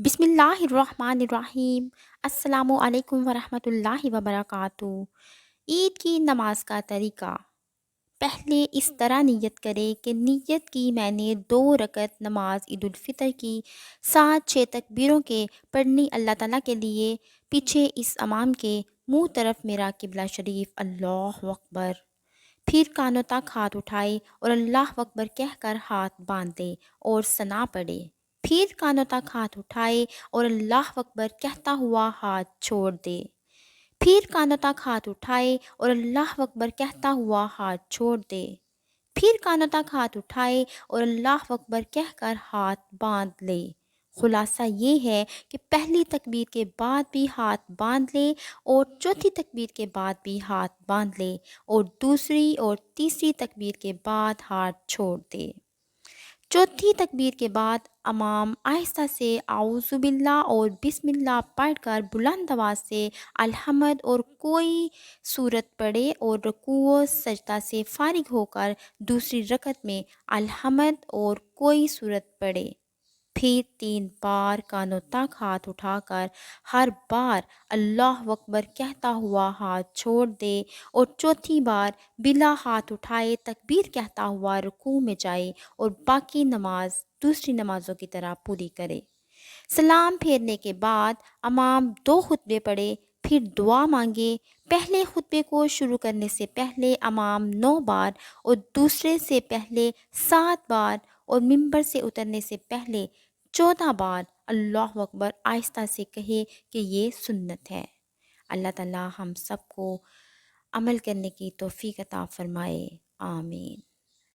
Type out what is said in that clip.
بسم اللہ الرحمن الرحیم۔ السلام علیکم ورحمۃ اللہ وبرکاتہ۔ عید کی نماز کا طریقہ: پہلے اس طرح نیت کرے کہ نیت کی میں نے 2 رکعت نماز عید الفطر کی 7-6 تکبیروں کے پڑھنی اللہ تعالیٰ کے لیے، پیچھے اس امام کے منہ طرف میرا قبلہ شریف، اللہ اکبر۔ پھر کانوں تک ہاتھ اٹھائے اور اللہ اکبر کہہ کر ہاتھ باندھ دے اور ثنا پڑھے۔ پھر کانوں تک ہاتھ اٹھائے اور اللہ اکبر کہتا ہوا ہاتھ چھوڑ دے۔ پھر کانوں تک ہاتھ اٹھائے اور اللہ اکبر کہتا ہوا ہاتھ چھوڑ دے۔ پھر کانوں تک ہاتھ اٹھائے اور اللہ اکبر کہہ کر ہاتھ باندھ لے۔ خلاصہ یہ ہے کہ پہلی تکبیر کے بعد بھی ہاتھ باندھ لے اور چوتھی تکبیر کے بعد بھی ہاتھ باندھ لے اور دوسری اور تیسری تکبیر کے بعد ہاتھ چھوڑ دے۔ چوتھی تکبیر کے بعد امام آہستہ سے اعوذ باللہ اور بسم اللہ پڑھ کر بلند آواز سے الحمد اور کوئی سورت پڑھے اور رکوع و سجدہ سے فارغ ہو کر دوسری رکعت میں الحمد اور کوئی سورت پڑھے۔ پھر 3 بار کانوں تک ہاتھ اٹھا کر ہر بار اللہ اکبر کہتا ہوا ہاتھ چھوڑ دے اور چوتھی بار بلا ہاتھ اٹھائے تکبیر کہتا ہوا رکوع میں جائے اور باقی نماز دوسری نمازوں کی طرح پوری کرے۔ سلام پھیرنے کے بعد امام 2 خطبے پڑھے، پھر دعا مانگے۔ پہلے خطبے کو شروع کرنے سے پہلے امام 9 بار اور دوسرے سے پہلے 7 بار اور ممبر سے اترنے سے پہلے 14 بار اللہ اکبر آہستہ سے کہے کہ یہ سنت ہے۔ اللہ تعالی ہم سب کو عمل کرنے کی توفیق عطا فرمائے، آمین۔